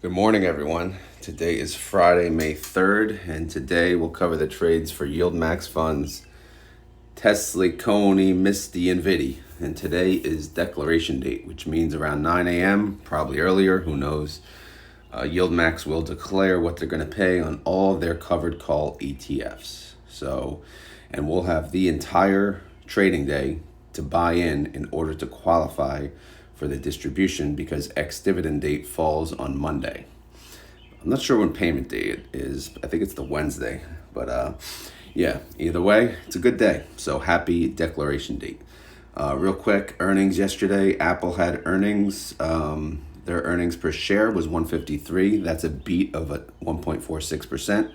Good morning, everyone. Today is Friday, May 3rd, and today we'll cover the trades for YieldMax funds, TSLY, CONY, MSTY, and NVDY. And today is declaration date, which means around 9 a.m., probably earlier, who knows. YieldMax will declare what they're going to pay on all their covered call ETFs. And we'll have the entire trading day to buy in order to qualify for the distribution because ex-dividend date falls on Monday. I'm not sure when payment date is. I think it's the Wednesday. But yeah, either way, it's a good day. So happy declaration date. Real quick, earnings yesterday. Apple had earnings. Their earnings per share was 153. That's a beat of 1.46%.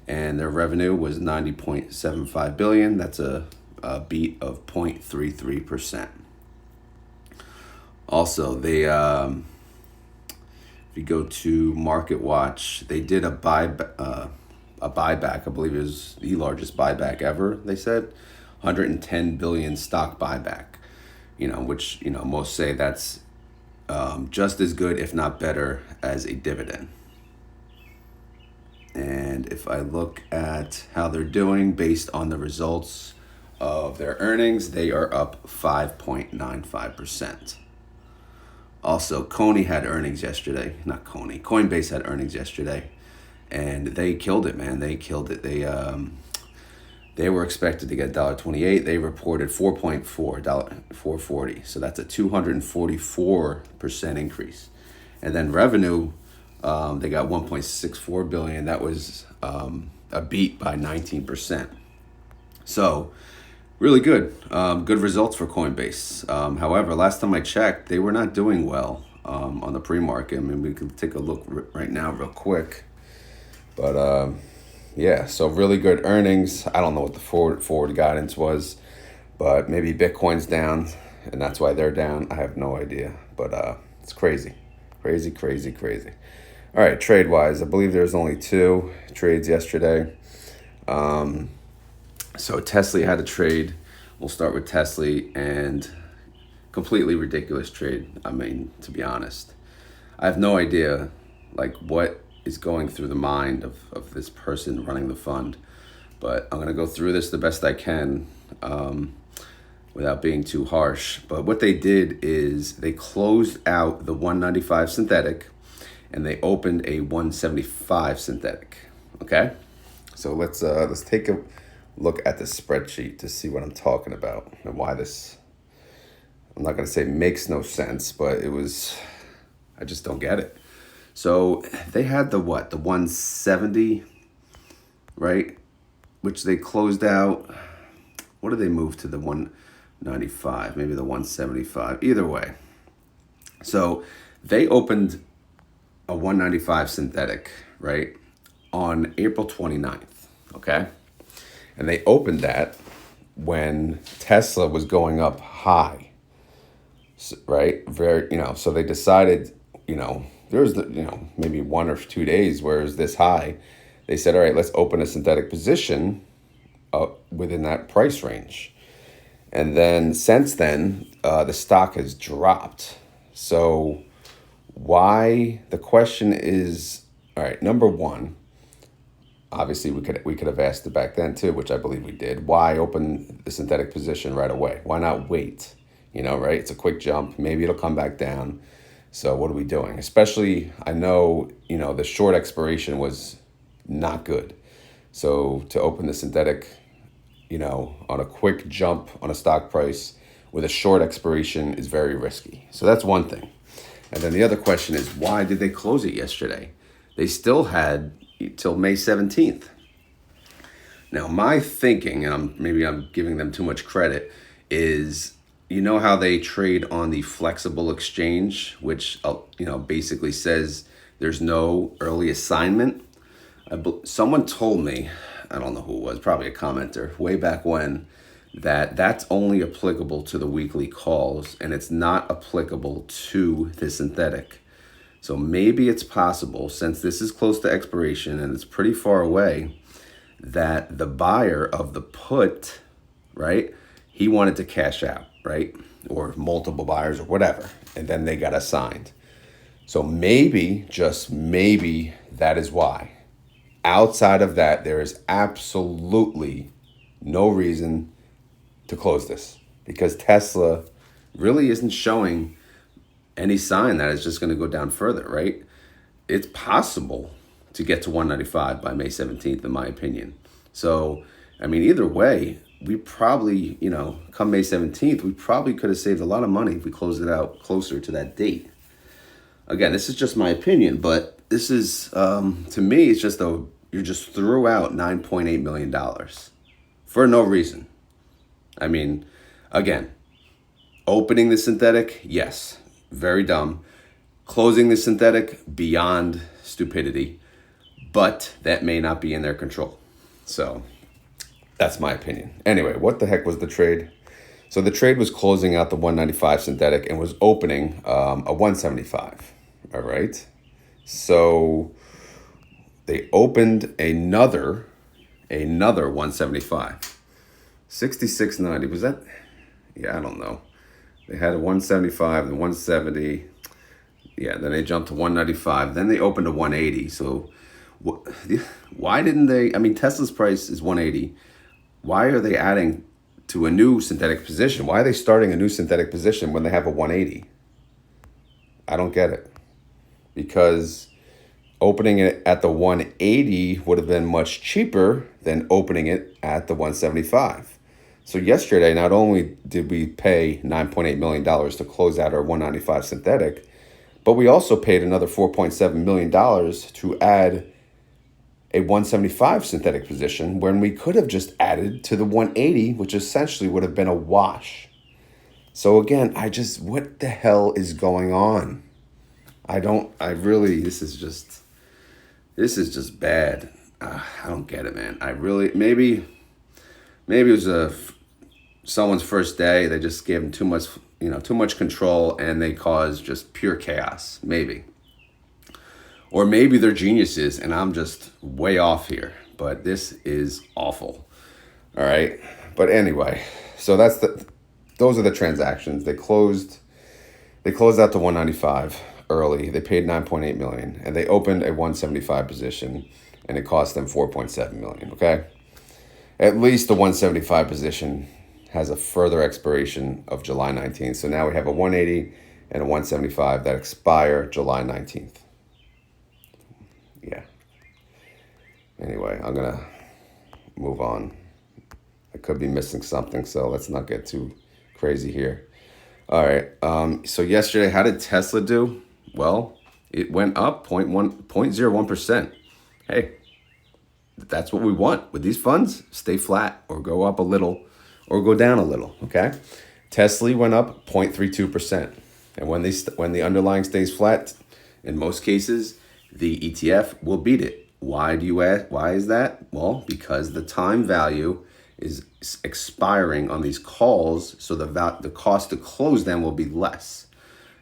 And their revenue was 90.75 billion. That's a beat of 0.33%. Also, if you go to Market Watch, they did a buyback. I believe it was the largest buyback ever. They said 110 billion stock buyback. Which most say that's just as good, if not better, as a dividend. And if I look at how they're doing based on the results of their earnings, they are up 5.95%. Also, CONY had earnings yesterday. Not CONY. Coinbase had earnings yesterday, and they killed it, man. They killed it. They were expected to get $1.28. They reported $4.40. So that's a 244% increase. And then revenue, they got 1.64 billion. That was a beat by 19%. So really good. Good results for Coinbase. However, last time I checked, they were not doing well on the pre-market. I mean, we can take a look right now real quick. But yeah, so really good earnings. I don't know what the forward guidance was, but maybe Bitcoin's down, and that's why they're down. I have no idea. But it's crazy. Crazy, crazy, crazy. All right, trade-wise, I believe there's only 2 trades yesterday. So TSLY had a trade. We'll start with TSLY, and completely ridiculous trade. I mean, to be honest, I have no idea what is going through the mind of this person running the fund. But I'm going to go through this the best I can without being too harsh. But what they did is they closed out the 195 synthetic and they opened a 175 synthetic. Okay? So let's take a look at the spreadsheet to see what I'm talking about and why this, I'm not going to say makes no sense, but I just don't get it. So they had the 170, right? Which they closed out. What did they move to the 195? Maybe the 175. Either way. So they opened a 195 synthetic, right? On April 29th, okay? And they opened that when Tesla was going up high, right? So they decided, there was maybe 1 or 2 days where it was this high. They said, all right, let's open a synthetic position within that price range. And then since then, the stock has dropped. So the question is, all right, number one, obviously, we could have asked it back then too, which I believe we did. Why open the synthetic position right away? Why not wait? Right? It's a quick jump. Maybe it'll come back down. So what are we doing? Especially, I know, the short expiration was not good. So to open the synthetic, on a quick jump on a stock price with a short expiration is very risky. So that's one thing. And then the other question is, why did they close it yesterday? They still had till May 17th. Now, my thinking, and maybe I'm giving them too much credit, is how they trade on the flexible exchange, which basically says there's no early assignment. Someone told me, I don't know who it was, probably a commenter way back when, that's only applicable to the weekly calls and it's not applicable to the synthetic. So maybe it's possible, since this is close to expiration and it's pretty far away, that the buyer of the put, right, he wanted to cash out, right? Or multiple buyers or whatever, and then they got assigned. So maybe, just maybe, that is why. Outside of that, there is absolutely no reason to close this, because Tesla really isn't showing any sign that it's just going to go down further, right? It's possible to get to 195 by May 17th, in my opinion. So, I mean, either way, we probably, come May 17th, we probably could have saved a lot of money if we closed it out closer to that date. Again, this is just my opinion, but this is, to me, it's just you just threw out $9.8 million for no reason. I mean, again, opening the synthetic, yes, very dumb. Closing the synthetic, beyond stupidity, but that may not be in their control. So that's my opinion. Anyway, what the heck was the trade? So the trade was closing out the 195 synthetic and was opening a 175. All right. So they opened another 175. 66.90. Was that? Yeah, I don't know. They had a 175 and 170. Yeah, then they jumped to 195. Then they opened to 180. So why didn't they? I mean, Tesla's price is 180. Why are they adding to a new synthetic position? Why are they starting a new synthetic position when they have a 180? I don't get it. Because opening it at the 180 would have been much cheaper than opening it at the 175. So yesterday, not only did we pay $9.8 million to close out our 195 synthetic, but we also paid another $4.7 million to add a 175 synthetic position when we could have just added to the 180, which essentially would have been a wash. So again, what the hell is going on? This is just bad. I don't get it, man. Maybe it was someone's first day. They just gave them too much control, and they caused just pure chaos. Maybe. Or maybe they're geniuses and I'm just way off here, but this is awful. All right. But anyway, so those are the transactions. They closed out to 195 early. They paid 9.8 million and they opened a 175 position and it cost them 4.7 million. Okay. At least the 175 position has a further expiration of July 19th. So now we have a 180 and a 175 that expire July 19th. Yeah. Anyway, I'm going to move on. I could be missing something, so let's not get too crazy here. All right. So yesterday, how did Tesla do? Well, it went up 0.01%. Hey, that's what we want with these funds. Stay flat or go up a little or go down a little, okay? TSLY went up 0.32%. And when the underlying stays flat, in most cases, the ETF will beat it. Why do you ask? Why is that? Well, because the time value is expiring on these calls, so the cost to close them will be less.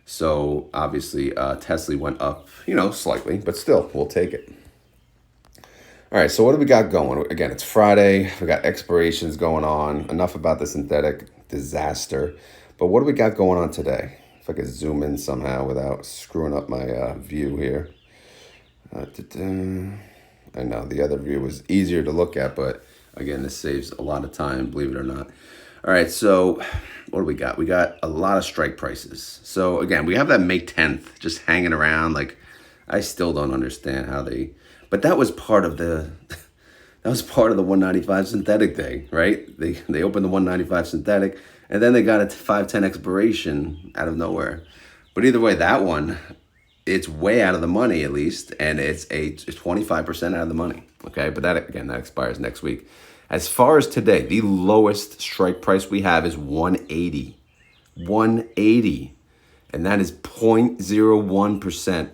So obviously, TSLY went up, slightly, but still, we'll take it. All right, so what do we got going? Again, it's Friday. We got expirations going on. Enough about the synthetic disaster. But what do we got going on today? If I could zoom in somehow without screwing up my view here. I know the other view was easier to look at, but again, this saves a lot of time, believe it or not. All right, so what do we got? We got a lot of strike prices. So again, we have that May 10th just hanging around. Like, I still don't understand how but that was part of the 195 synthetic thing, right? They opened the 195 synthetic, and then they got a 510 expiration out of nowhere. But either way, that one, it's way out of the money at least, and it's 25% out of the money. Okay, but that expires next week. As far as today, the lowest strike price we have is 180. 180. And that is 0.01%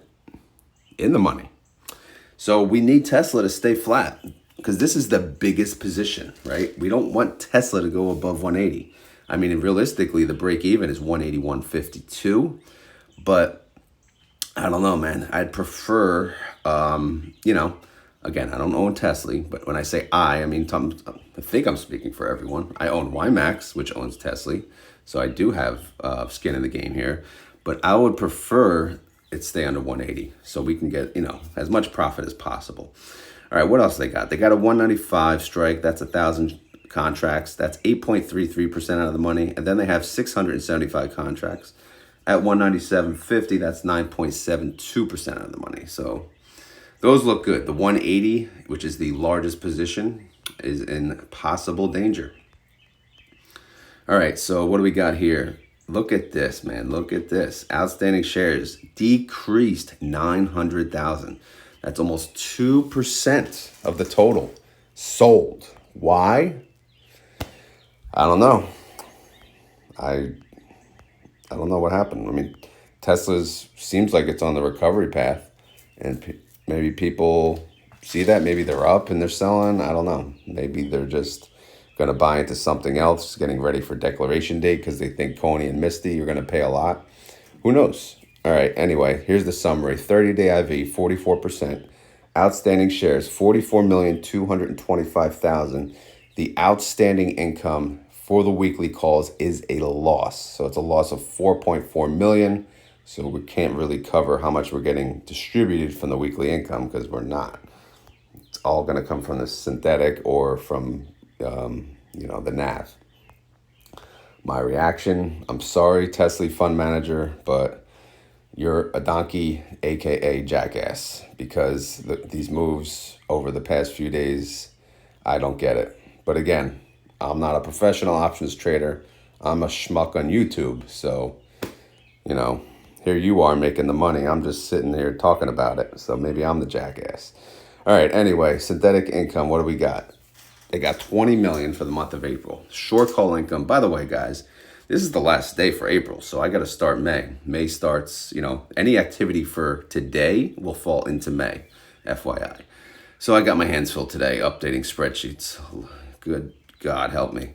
in the money. So we need Tesla to stay flat because this is the biggest position, right? We don't want Tesla to go above 180. I mean, realistically, the break even is 181.52, but I don't know, man. I'd prefer, again, I don't own Tesla, but when I say I think I'm speaking for everyone. I own YieldMax, which owns Tesla, so I do have skin in the game here. But I would prefer it stay under 180 so we can get, as much profit as possible. All right, what else they got? They got a 195 strike. That's 1,000 contracts. That's 8.33% out of the money. And then they have 675 contracts at 197.50. That's 9.72% out of the money. So those look good. The 180, which is the largest position, is in possible danger. All right, so what do we got here? Look at this, man. Look at this. Outstanding shares decreased 900,000. That's almost 2% of the total sold. Why? I don't know. I don't know what happened. I mean, Tesla's seems like it's on the recovery path, and maybe people see that. Maybe they're up and they're selling. I don't know. Maybe they're just going to buy into something else, getting ready for declaration date because they think CONY and MSTY are going to pay a lot. Who knows? All right, anyway, here's the summary. 30-day IV, 44%. Outstanding shares, 44,225,000. The outstanding income for the weekly calls is a loss. So it's a loss of 4.4 million. So we can't really cover how much we're getting distributed from the weekly income because we're not. It's all going to come from the synthetic or from, the NAV. My reaction, I'm sorry, TSLY fund manager, but you're a donkey, aka jackass, because these moves over the past few days, I don't get it. But again, I'm not a professional options trader. I'm a schmuck on YouTube. So, here you are making the money. I'm just sitting here talking about it. So maybe I'm the jackass. All right, anyway, synthetic income, what do we got? They got 20 million for the month of April. Short call income, by the way, guys, this is the last day for April, so I got to start May. May starts, any activity for today will fall into May, FYI. So I got my hands full today updating spreadsheets. Good God, help me.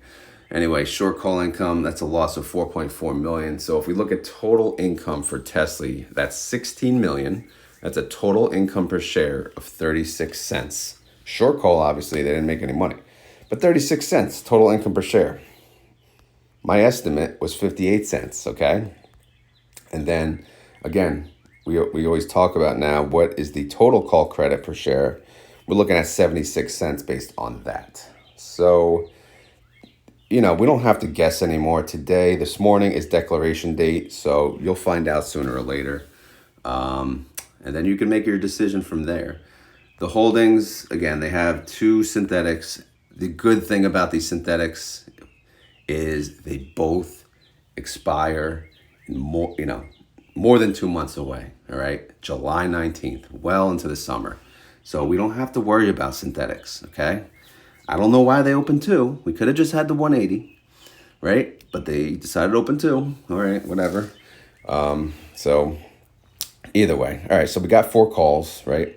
Anyway, short call income, that's a loss of 4.4 million. So if we look at total income for TSLY, that's 16 million. That's a total income per share of 36 cents. Short call, obviously, they didn't make any money. But 36 cents total income per share. My estimate was 58 cents, okay? And then, again, we always talk about now what is the total call credit per share. We're looking at 76 cents based on that. So, we don't have to guess anymore. This morning is declaration date, so you'll find out sooner or later. And then you can make your decision from there. The holdings, again, they have two synthetics. The good thing about these synthetics is they both expire more than 2 months away. All right, July 19th, well into the summer. So we don't have to worry about synthetics, okay? I don't know why they opened two. We could have just had the 180, right? But they decided to open two. All right, whatever. So either way. All right, so we got 4 calls, right?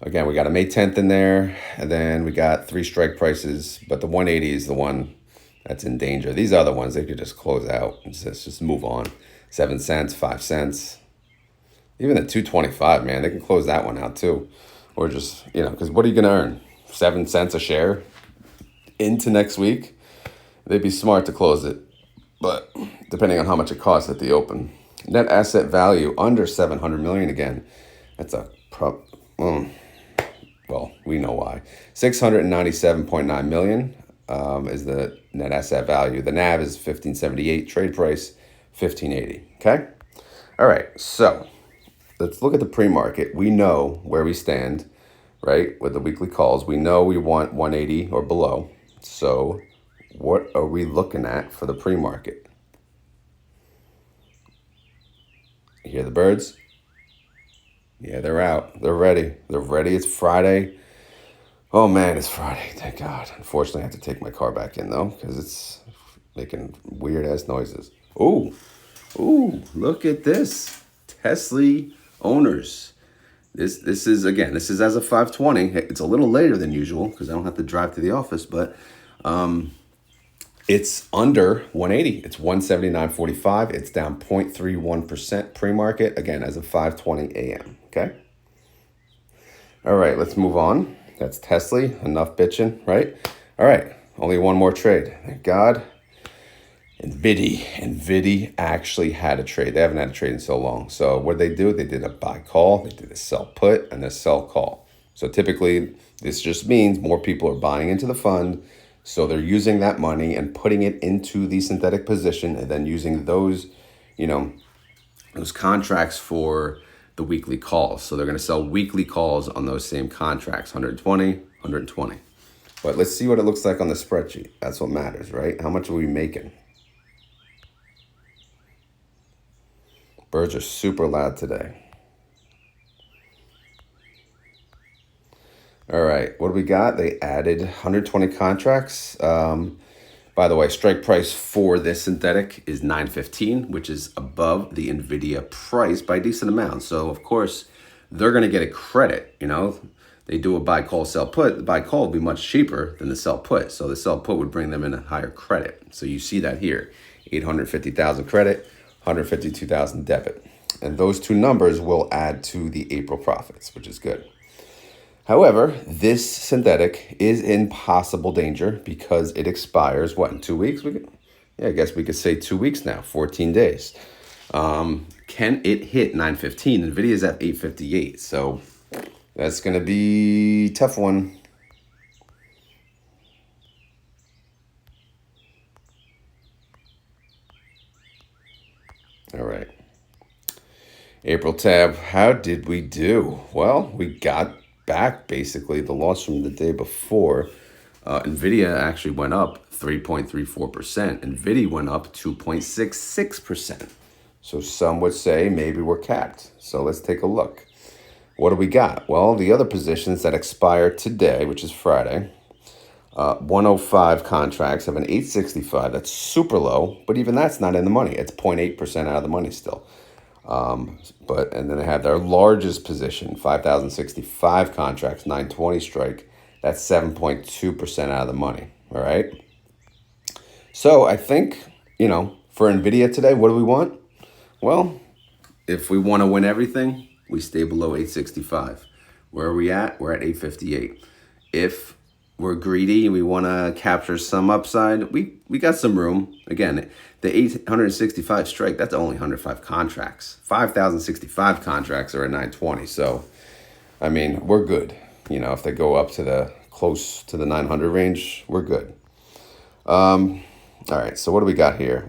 Again, we got a May 10th in there, and then we got 3 strike prices, but the 180 is the one that's in danger. These other ones, they could just close out and just move on. 7 cents, 5 cents. Even the 225, man, they can close that one out too. Or just, because what are you going to earn? 7 cents a share into next week? They'd be smart to close it, but depending on how much it costs at the open. Net asset value under 700 million again. That's a well, we know why. 697.9 million is the net asset value. The NAV is 1578. Trade price 1580. Okay. All right. So let's look at the pre-market. We know where we stand, right? With the weekly calls, we know we want 180 or below. So what are we looking at for the pre-market? You hear the birds? Yeah, they're out. They're ready. They're ready. It's Friday. Oh, man, it's Friday. Thank God. Unfortunately, I have to take my car back in, though, because it's making weird-ass noises. Ooh, look at this. TSLY owners. This is as of 5:20. It's a little later than usual because I don't have to drive to the office, but it's under 180. It's 179.45. It's down 0.31% pre-market, again, as of 5:20 a.m. Okay? All right, let's move on. That's TSLY. Enough bitching, right? All right, only one more trade. Thank God. NVDY actually had a trade. They haven't had a trade in so long. So what did? They did a buy call, they did a sell put, and a sell call. So typically this just means more people are buying into the fund. So they're using that money and putting it into the synthetic position and then using those, you know, those contracts for the weekly calls. So they're going to sell weekly calls on those same contracts, 120, 120. But let's see what it looks like on the spreadsheet. That's what matters, right? How much are we making? Birds are super loud today. All right, what do we got? They added 120 contracts. By the way, strike price for this synthetic is 915, which is above the NVIDIA price by a decent amount. So of course, they're going to get a credit. You know, they do a buy call sell put. The buy call will be much cheaper than the sell put. So the sell put would bring them in a higher credit. So you see that here, 850,000 credit, 152,000 debit. And those two numbers will add to the April profits, which is good. However, this synthetic is in possible danger because it expires, what, in 2 weeks? I guess we could say 2 weeks now, 14 days. Can it hit 915? NVIDIA is at 858, so that's going to be a tough one. All right. April tab, how did we do? Well, we got back basically the loss from the day before. NVIDIA actually went up 3.34%. NVIDIA went up 2.66%. So some would say maybe we're capped. So let's take a look. What do we got? Well, the other positions that expire today, which is Friday, 105 contracts have an 865. That's super low, but even that's not in the money. It's 0.8% out of the money still. And then they have their largest position, 5,065 contracts, 920 strike. That's 7.2% out of the money. All right. So I think, for NVIDIA today, what do we want? Well, if we want to win everything, we stay below 865. Where are we at? We're at 858. If we're greedy and we want to capture some upside, we got some room. Again, the 865 strike, that's only 105 contracts. 5,065 contracts are at 920. So, we're good. If they go up to the close to the 900 range, we're good. All right, so what do we got here?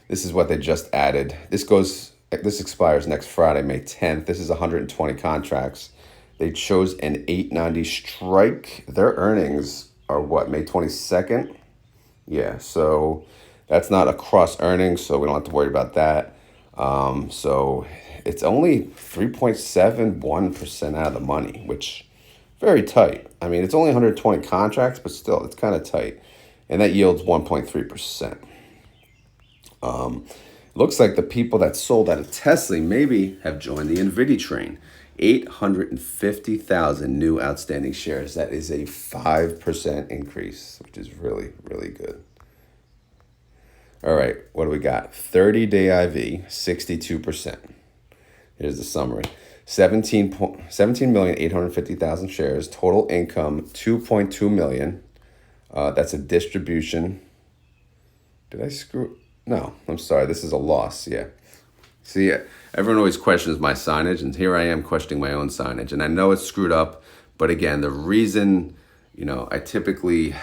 This is what they just added. This expires next Friday, May 10th. This is 120 contracts. They chose an 890 strike. Their earnings are what, May 22nd? Yeah, so that's not a cross earnings, so we don't have to worry about that. So it's only 3.71% out of the money, which very tight. It's only 120 contracts, but still, it's kind of tight. And that yields 1.3%. Looks like the people that sold out of TSLY maybe have joined the NVDY train. 850,000 new outstanding shares. That is a 5% increase, which is really, really good. All right, what do we got? 30-day IV, 62%. Here's the summary. 17,850,000 shares. Total income, 2.2 million. That's a distribution. Did I screw? No, I'm sorry. This is a loss. Yeah. See, everyone always questions my signage, and here I am questioning my own signage. And I know it's screwed up, but again, the reason, I typically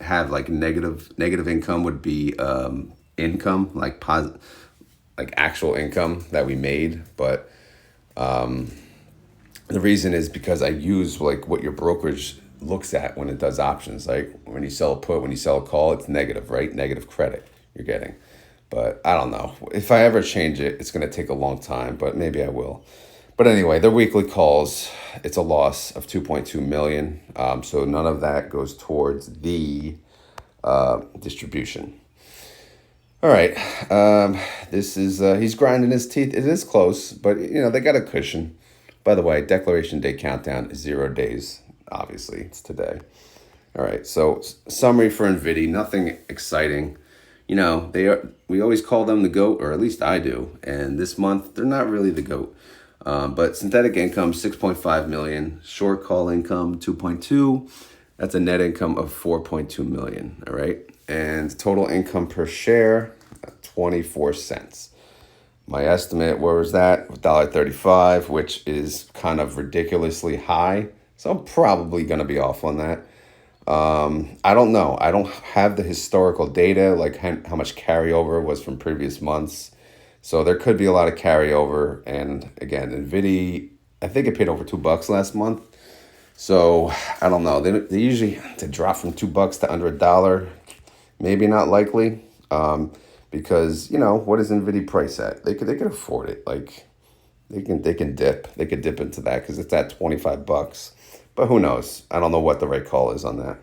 have like negative income would be income, like actual income that we made. But the reason is because I use like what your brokerage looks at when it does options. Like when you sell a put, when you sell a call, it's negative, right? Negative credit you're getting. But I don't know. If I ever change it, it's going to take a long time, but maybe I will. But anyway, their weekly calls, it's a loss of 2.2 million. So none of that goes towards the distribution. All right. This is, he's grinding his teeth. It is close, but they got a cushion. By the way, declaration day countdown is 0 days. Obviously, it's today. All right. So summary for NVIDIA, nothing exciting. We always call them the GOAT, or at least I do. And this month, they're not really the GOAT. But synthetic income, 6.5 million. Short call income, 2.2. That's a net income of 4.2 million. All right. And total income per share, 24 cents. My estimate, where was that? $1.35, which is kind of ridiculously high. So I'm probably going to be off on that. I don't know. I don't have the historical data, like how much carryover was from previous months. So there could be a lot of carryover. And again, NVDY, I think it paid over $2 last month. So I don't know. They usually to drop from $2 to under $1, maybe not likely. Because what is NVIDIA price at? They could afford it. Like they could dip into that because it's at $25. But who knows? I don't know what the right call is on that.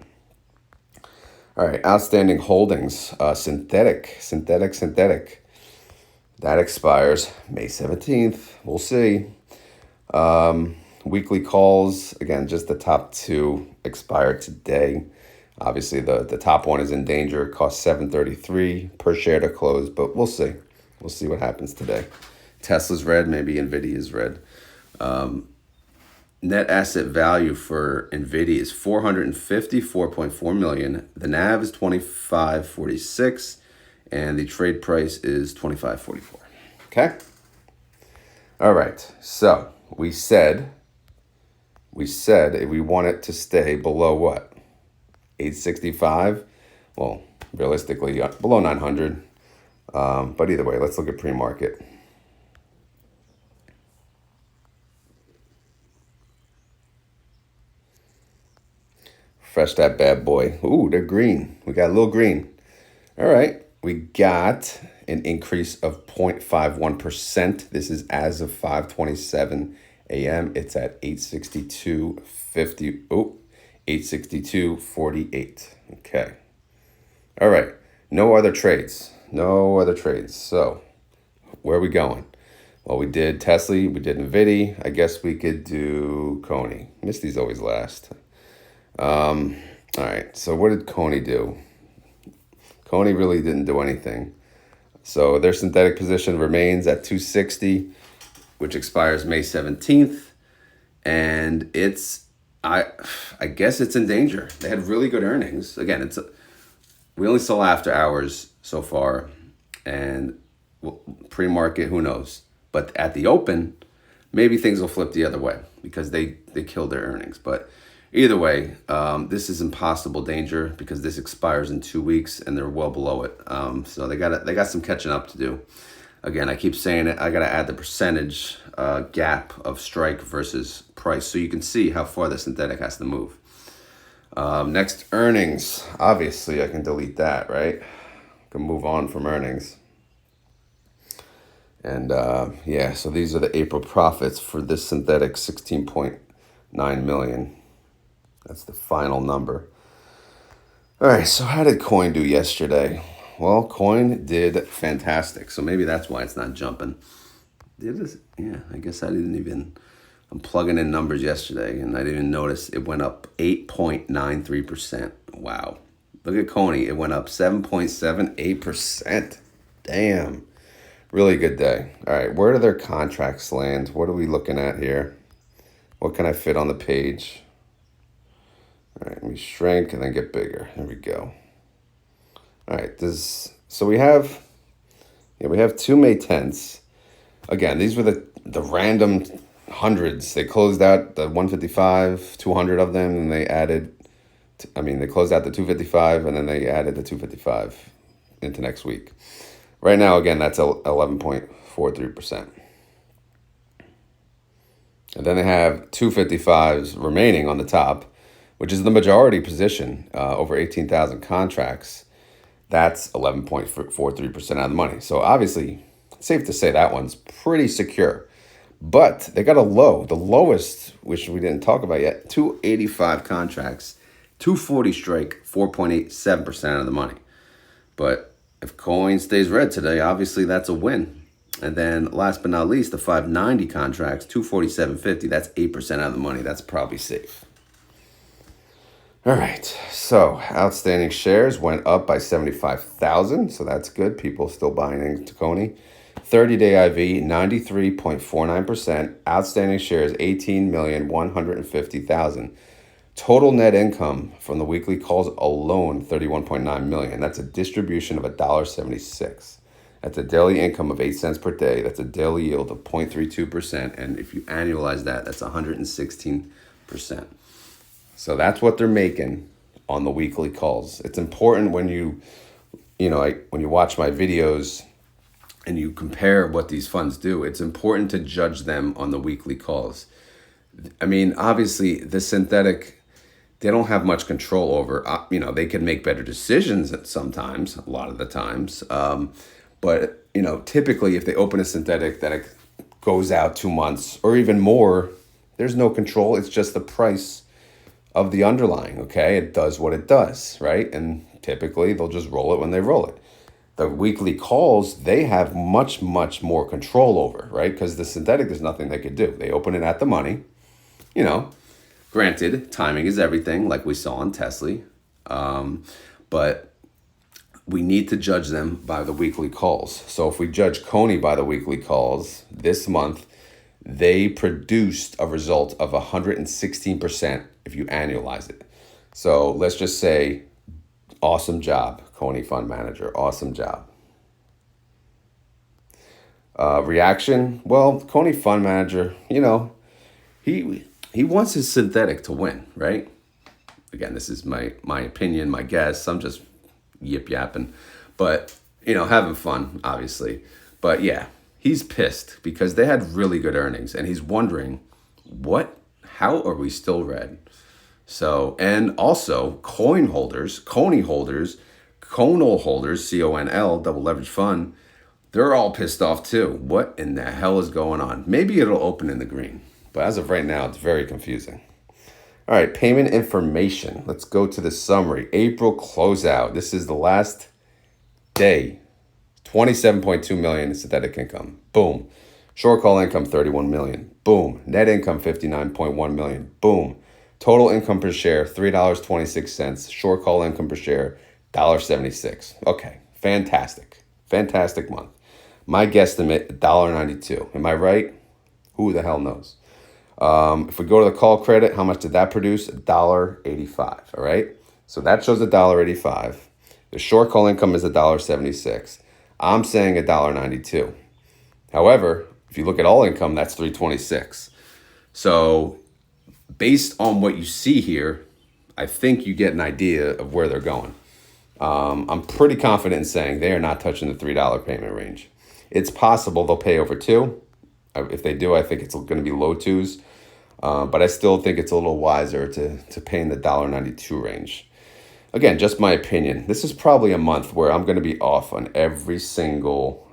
All right, outstanding holdings, synthetic. That expires May 17th. We'll see. Weekly calls, again, just the top two expire today. Obviously, the top one is in danger. It costs $7.33 per share to close, but we'll see. We'll see what happens today. Tesla's red, maybe NVIDIA is red. Net asset value for NVIDIA is $454.4 million. The NAV is $25.46, and the trade price is $25.44. Okay? All right. So we said if we want it to stay below what? 865. Well, realistically, below 900. But either way, let's look at pre-market. Fresh that bad boy. Ooh, they're green. We got a little green. All right. We got an increase of 0.51%. This is as of 5:27 a.m. It's at 862.50. Oh, 862.48. Okay. All right. No other trades. So where are we going? Well, we did TSLY. We did NVDY. I guess we could do CONY. MSTY's always last. All right. So what did CONY do? CONY really didn't do anything. So their synthetic position remains at 260, which expires May 17th. And I guess it's in danger. They had really good earnings. Again, we only saw after hours so far, and pre-market, who knows? But at the open, maybe things will flip the other way because they killed their earnings. But either way, this is impossible danger because this expires in 2 weeks and they're well below it. So they got some catching up to do. Again, I keep saying it. I got to add the percentage gap of strike versus price so you can see how far the synthetic has to move. Next, earnings. Obviously, I can delete that, right? I can move on from earnings. And so these are the April profits for this synthetic, 16.9 million. That's the final number. All right, so how did coin do yesterday? Well, coin did fantastic. So maybe that's why it's not jumping. I guess I'm plugging in numbers yesterday, and I didn't even notice it went up 8.93%. Wow. Look at CONY. It went up 7.78%. Damn. Really good day. All right, where do their contracts land? What are we looking at here? What can I fit on the page? All right, let me shrink and then get bigger. There we go. All right, so we have 2 May 10ths. Again, these were the random hundreds. They closed out the 155, 200 of them, and they closed out the 255, and then they added the 255 into next week. Right now, again, that's 11.43%. And then they have 255s remaining on the top, which is the majority position, over 18,000 contracts. That's 11.43% out of the money. So obviously, it's safe to say that one's pretty secure. But they got a low, the lowest, which we didn't talk about yet, 285 contracts, 240 strike, 4.87% of the money. But if coin stays red today, obviously that's a win. And then last but not least, the 590 contracts, 247.50, that's 8% out of the money. That's probably safe. All right, so outstanding shares went up by 75,000, so that's good. People still buying into CONY. 30-day IV, 93.49%. Outstanding shares, 18,150,000. Total net income from the weekly calls alone, 31.9 million. That's a distribution of $1.76. That's a daily income of 8 cents per day. That's a daily yield of 0.32%. And if you annualize that, that's 116%. So that's what they're making on the weekly calls. It's important when when you watch my videos and you compare what these funds do, it's important to judge them on the weekly calls. I mean, obviously, the synthetic, they don't have much control over. They can make better decisions sometimes, a lot of the times. But typically, if they open a synthetic that it goes out 2 months or even more, there's no control. It's just the price of the underlying. Okay, it does what it does, right? And typically, they'll just roll it when they roll it. The weekly calls, they have much, much more control over, right? Because the synthetic, there's nothing they could do. They open it at the money. Granted, timing is everything, like we saw on TSLY. But we need to judge them by the weekly calls. So if we judge CONY by the weekly calls, this month, they produced a result of 116% if you annualize it. So let's just say, awesome job, CONY Fund Manager. Awesome job. Reaction, well, CONY Fund Manager, he wants his synthetic to win, right? Again, this is my opinion, my guess. I'm just yip-yapping. But, having fun, obviously. But yeah, he's pissed because they had really good earnings. And he's wondering, how are we still red? So, and also CONY holders, CONL holders, CONL, double leverage fund, they're all pissed off too. What in the hell is going on? Maybe it'll open in the green, but as of right now, it's very confusing. All right, payment information. Let's go to the summary. April closeout. This is the last day. 27.2 million in synthetic income. Boom. Short call income, 31 million. Boom. Net income, 59.1 million. Boom. Total income per share, $3.26. Short call income per share, $1.76. Okay, fantastic. Fantastic month. My guesstimate, $1.92. Am I right? Who the hell knows? If we go to the call credit, how much did that produce? $1.85, all right? So that shows $1.85. The short call income is $1.76. I'm saying $1.92. However, if you look at all income, that's $3.26. So based on what you see here, I think you get an idea of where they're going. I'm pretty confident in saying they are not touching the $3 payment range. It's possible they'll pay over $2. If they do, I think it's going to be low 2s. But I still think it's a little wiser to pay in the $1.92 range. Again, just my opinion. This is probably a month where I'm going to be off on every single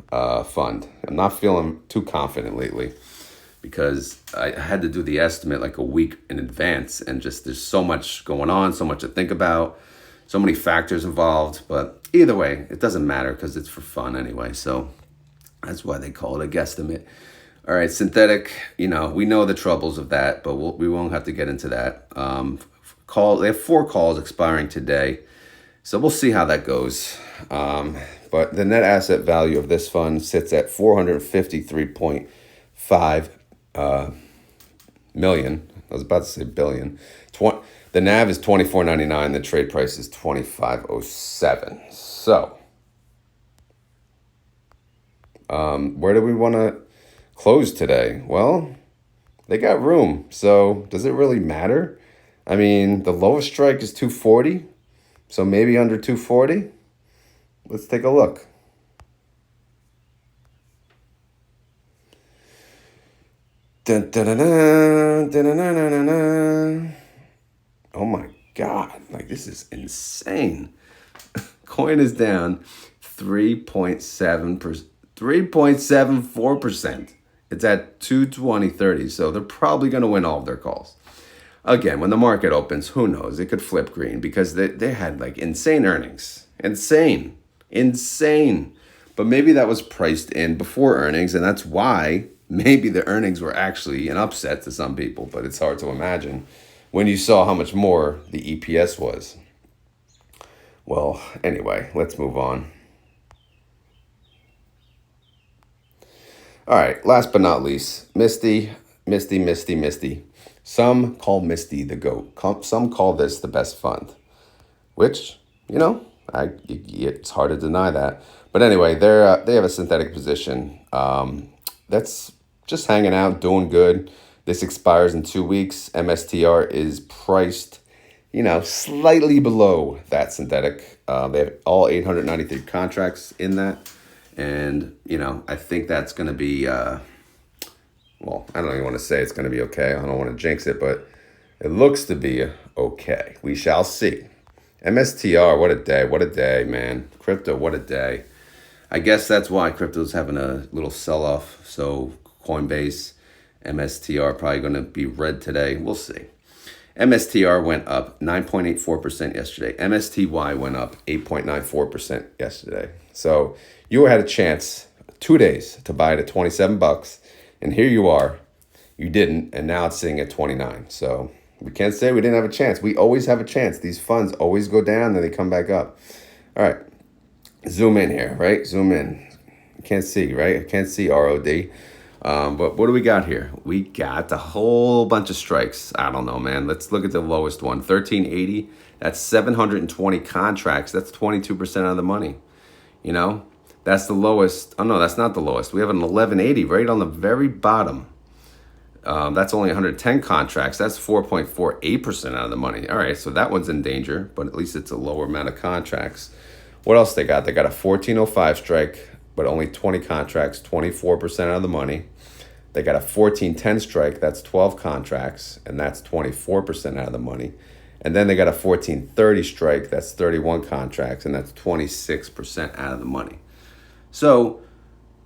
fund. I'm not feeling too confident lately because I had to do the estimate like a week in advance, and just there's so much going on, so much to think about, so many factors involved. But either way, it doesn't matter because it's for fun anyway. So that's why they call it a guesstimate. All right, synthetic, we know the troubles of that, but we won't have to get into that. They have 4 calls expiring today, so we'll see how that goes. But the net asset value of this fund sits at 453.5 million. I was about to say billion. The NAV is $24.99. The trade price is $25.07. So, where do we want to close today? Well, they got room. So does it really matter? I mean, the lowest strike is 240. So maybe under 240. Let's take a look. Dun, dun, dun, dun, dun, dun, dun, dun, dun. Oh my God. Like, this is insane. Coin is down 3.74%. It's at 220.30, so they're probably going to win all of their calls. Again, when the market opens, who knows? It could flip green because they had like insane earnings. Insane. But maybe that was priced in before earnings, and that's why maybe the earnings were actually an upset to some people, but it's hard to imagine when you saw how much more the EPS was. Well, anyway, let's move on. All right, last but not least, MSTY. Some call MSTY the GOAT. Some call this the best fund, which, it's hard to deny that. But anyway, they have a synthetic position that's just hanging out, doing good. This expires in 2 weeks. MSTR is priced, slightly below that synthetic. They have all 893 contracts in that. And, I think that's going to be, I don't even want to say it's going to be okay. I don't want to jinx it, but it looks to be okay. We shall see. MSTR, what a day, man. Crypto, what a day. I guess that's why crypto's having a little sell-off. So Coinbase, MSTR probably going to be red today. We'll see. MSTR went up 9.84% yesterday. MSTY went up 8.94% yesterday. So you had a chance 2 days to buy it at $27, and here you are. You didn't, and now it's sitting at 29. So we can't say we didn't have a chance. We always have a chance. These funds always go down, then they come back up. All right. Zoom in here, right? Zoom in. You can't see, right? I can't see ROD. But what do we got here? We got a whole bunch of strikes. I don't know, man. Let's look at the lowest one. 1380. That's 720 contracts. That's 22% of the money. That's the lowest. Oh, no, that's not the lowest. We have an 1180 right on the very bottom. That's only 110 contracts. That's 4.48% out of the money. All right, so that one's in danger, but at least it's a lower amount of contracts. What else they got? They got a 1405 strike, but only 20 contracts, 24% out of the money. They got a 1410 strike. That's 12 contracts, and that's 24% out of the money. And then they got a 1430 strike. That's 31 contracts, and that's 26% out of the money. So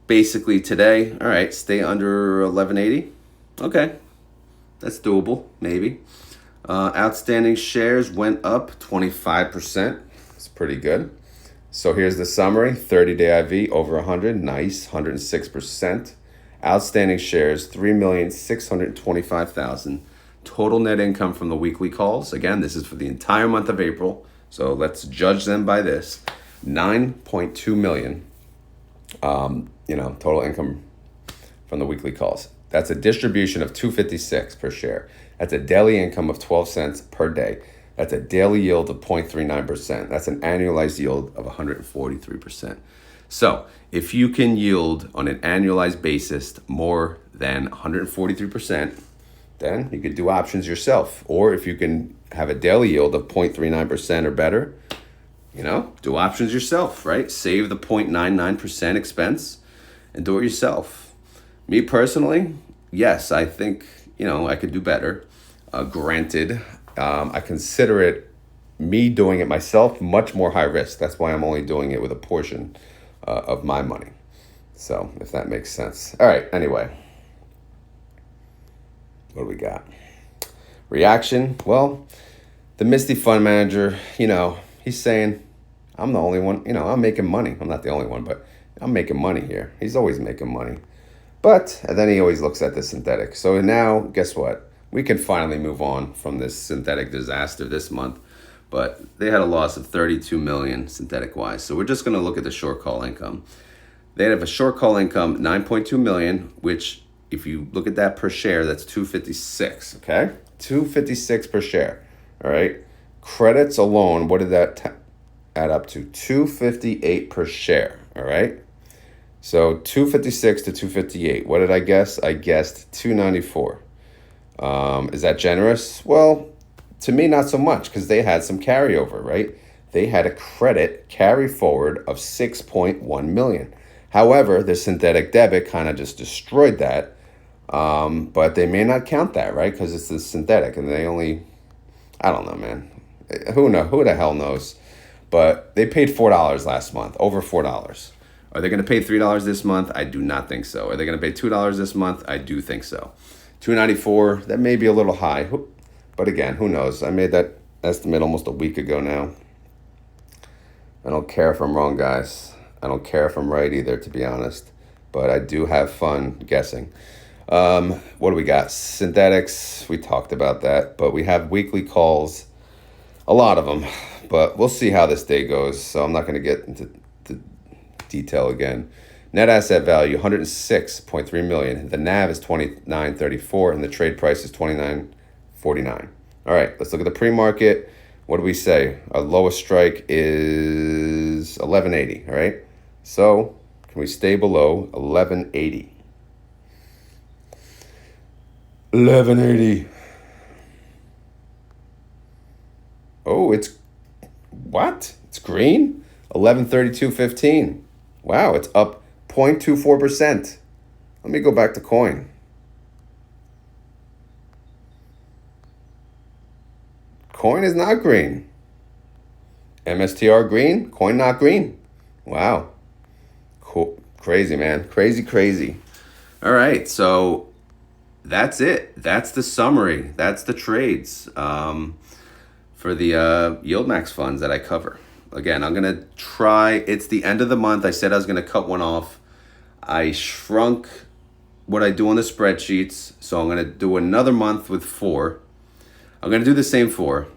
basically today, all right, stay under 1180. Okay, that's doable, maybe. Outstanding shares went up 25%. It's pretty good. So here's the summary. 30-day IV over 100, nice, 106%. Outstanding shares, 3,625,000. Total net income from the weekly calls. Again, this is for the entire month of April. So let's judge them by this. 9.2 million, total income from the weekly calls. That's a distribution of $2.56 per share. That's a daily income of 12 cents per day. That's a daily yield of 0.39%. That's an annualized yield of 143%. So if you can yield on an annualized basis more than 143%, then you could do options yourself. Or if you can have a daily yield of 0.39% or better, do options yourself, right? Save the 0.99% expense and do it yourself. Me personally, yes, I think, I could do better. Granted, I consider it, me doing it myself, much more high risk. That's why I'm only doing it with a portion of my money. So if that makes sense. All right, anyway. What do we got? Reaction. Well, the MSTY fund manager, he's saying, I'm the only one, I'm making money. I'm not the only one, but I'm making money here. He's always making money. And then he always looks at the synthetic. So now, guess what? We can finally move on from this synthetic disaster this month. But they had a loss of 32 million synthetic-wise. So we're just going to look at the short call income. They have a short call income, 9.2 million, which if you look at that per share, that's 256, okay? 256 per share, all right? Credits alone, what did that add up to? 258 per share, all right? So 256 to 258. What did I guess? I guessed 294. Is that generous? Well, to me, not so much, because they had some carryover, right? They had a credit carry forward of 6.1 million. However, the synthetic debit kind of just destroyed that. But they may not count that, right? Because it's the synthetic, and they only, I don't know, man. Who the hell knows? But they paid $4 last month, over $4. Are they going to pay $3 this month? I do not think so. Are they going to pay $2 this month? I do think so. $2.94, that may be a little high. But again, who knows? I made that estimate almost a week ago now. I don't care if I'm wrong, guys. I don't care if I'm right either, to be honest. But I do have fun guessing. What do we got? Synthetics, we talked about that. But we have weekly calls, a lot of them. But we'll see how this day goes. So I'm not going to get into detail again. Net asset value, 106.3 million. The NAV is 29.34, and the trade price is 29 49. All right, let's look at the pre-market. What do we say? Our lowest strike is 1180, all right? So can we stay below 1180? 1180. Oh, it's what? It's green? 1132.15. Wow, it's up 0.24%. Let me go back to coin. Coin is not green. MSTR green, coin not green. Wow. Cool. Crazy, man. Crazy. All right, so that's it. That's the summary. That's the trades for the YieldMax funds that I cover. Again, I'm going to try. It's the end of the month. I said I was going to cut one off. I shrunk what I do on the spreadsheets, so I'm going to do another month with 4. I'm going to do the same 4,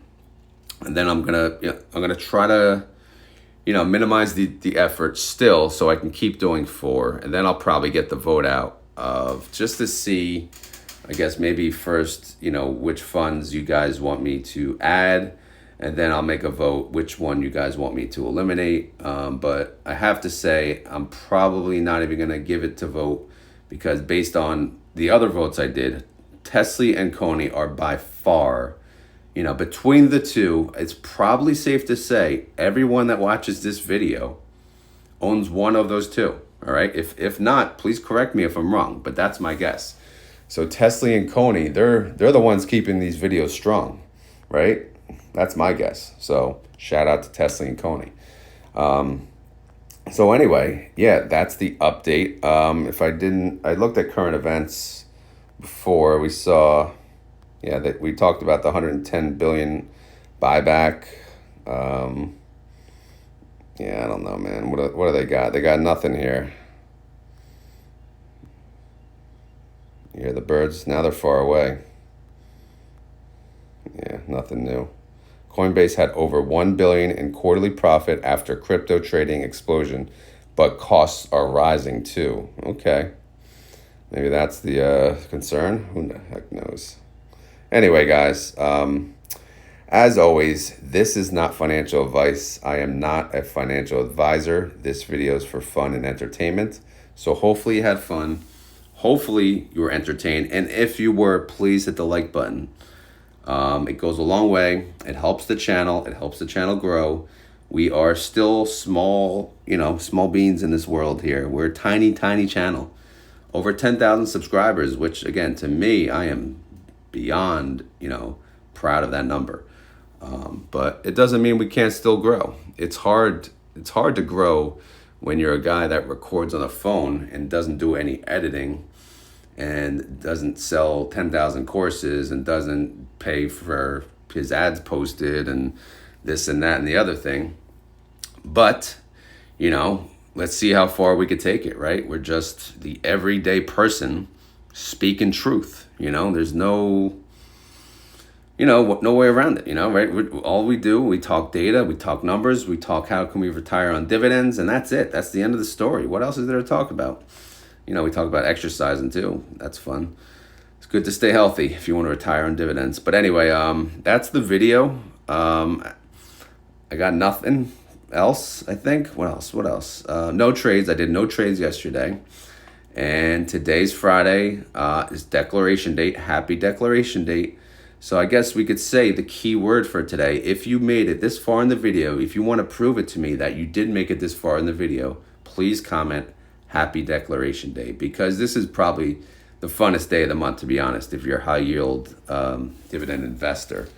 and then I'm going to try to minimize the effort still so I can keep doing 4, and then I'll probably get the vote out of just to see, I guess maybe first, which funds you guys want me to add, and then I'll make a vote which one you guys want me to eliminate. But I have to say, I'm probably not even going to give it to vote, because based on the other votes I did, TSLY and CONY are by far, between the two, it's probably safe to say everyone that watches this video owns one of those two. All right. If not, please correct me if I'm wrong, but that's my guess. So TSLY and CONY, they're the ones keeping these videos strong, right? That's my guess. So shout out to TSLY and CONY. So anyway, yeah, that's the update. I looked at current events before. We saw, that we talked about the 110 billion buyback. I don't know, man. What do they got? They got nothing here. You hear the birds? Now they're far away. Yeah, nothing new. Coinbase had over 1 billion in quarterly profit after crypto trading explosion, but costs are rising too. Okay. Maybe that's the concern. Who the heck knows? Anyway, guys, as always, this is not financial advice. I am not a financial advisor. This video is for fun and entertainment. So hopefully you had fun. Hopefully you were entertained. And if you were, please hit the like button. It goes a long way. It helps the channel. It helps the channel grow. We are still small, small beans in this world here. We're a tiny channel. Over 10,000 subscribers, which again, to me, I am beyond, proud of that number. But it doesn't mean we can't still grow. It's hard to grow when you're a guy that records on a phone and doesn't do any editing and doesn't sell 10,000 courses and doesn't pay for his ads posted and this and that and the other thing. But, let's see how far we could take it, right? We're just the everyday person speaking truth. There's no way around it, right? All we do, we talk data, we talk numbers, we talk how can we retire on dividends, and that's it. That's the end of the story. What else is there to talk about? We talk about exercising too. That's fun. It's good to stay healthy if you want to retire on dividends. But anyway, that's the video. I got nothing else, I think. What else? No trades. I did no trades yesterday. And today's Friday is declaration date. Happy declaration date. So I guess we could say the key word for today, if you made it this far in the video, if you want to prove it to me that you did make it this far in the video, please comment Happy Declaration Day, because this is probably the funnest day of the month, to be honest, if you're a high yield dividend investor.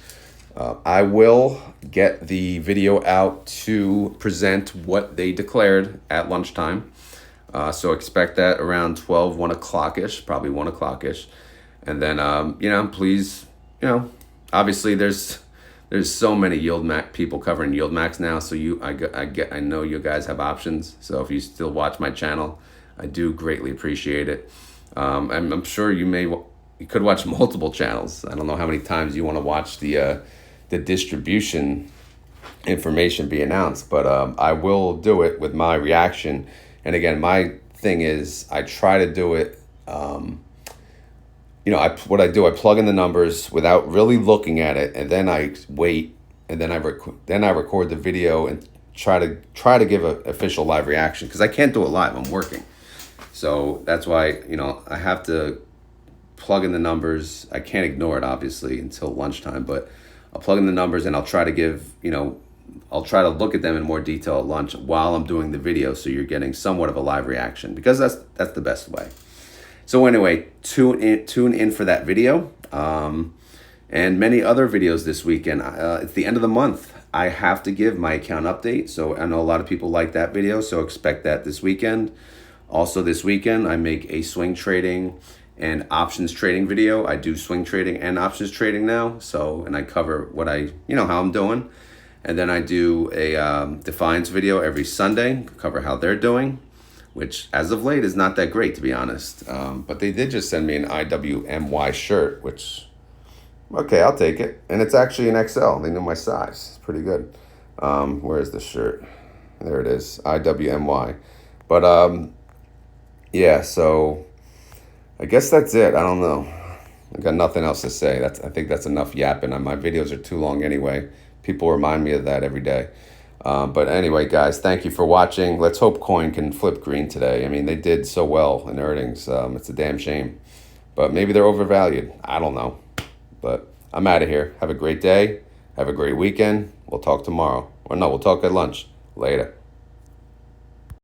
I will get the video out to present what they declared at lunchtime. So expect that around 12, 1 o'clock-ish, probably 1 o'clock-ish. And then, please, obviously there's so many YieldMax people covering YieldMax now. So I know you guys have options. So if you still watch my channel, I do greatly appreciate it. I'm sure you could watch multiple channels. I don't know how many times you want to watch the distribution information be announced, but I will do it with my reaction. And again, my thing is I try to do it what I do, I plug in the numbers without really looking at it, and then I wait, and then I record the video and try to give an official live reaction, because I can't do it live. I'm working, so that's why I have to plug in the numbers. I can't ignore it obviously until lunchtime, but I'll plug in the numbers and I'll try to I'll try to look at them in more detail at lunch while I'm doing the video, so you're getting somewhat of a live reaction, because that's the best way. So anyway, tune in for that video, and many other videos this weekend. It's the end of the month. I have to give my account update, so I know a lot of people like that video, so expect that this weekend. Also this weekend, I make a swing trading and options trading video. I do swing trading and options trading now, and I cover what how I'm doing. And then I do a Defiance video every Sunday, cover how they're doing, which as of late is not that great, to be honest. But they did just send me an IWMY shirt, which, okay, I'll take it. And it's actually an XL. They know my size. It's pretty good. Where is the shirt? There it is, IWMY. But yeah, so I guess that's it. I don't know. I got nothing else to say. I think that's enough yapping. My videos are too long anyway. People remind me of that every day. But anyway, guys, thank you for watching. Let's hope coin can flip green today. I mean, they did so well in earnings. It's a damn shame. But maybe they're overvalued. I don't know. But I'm out of here. Have a great day. Have a great weekend. We'll talk tomorrow. Or no, we'll talk at lunch. Later.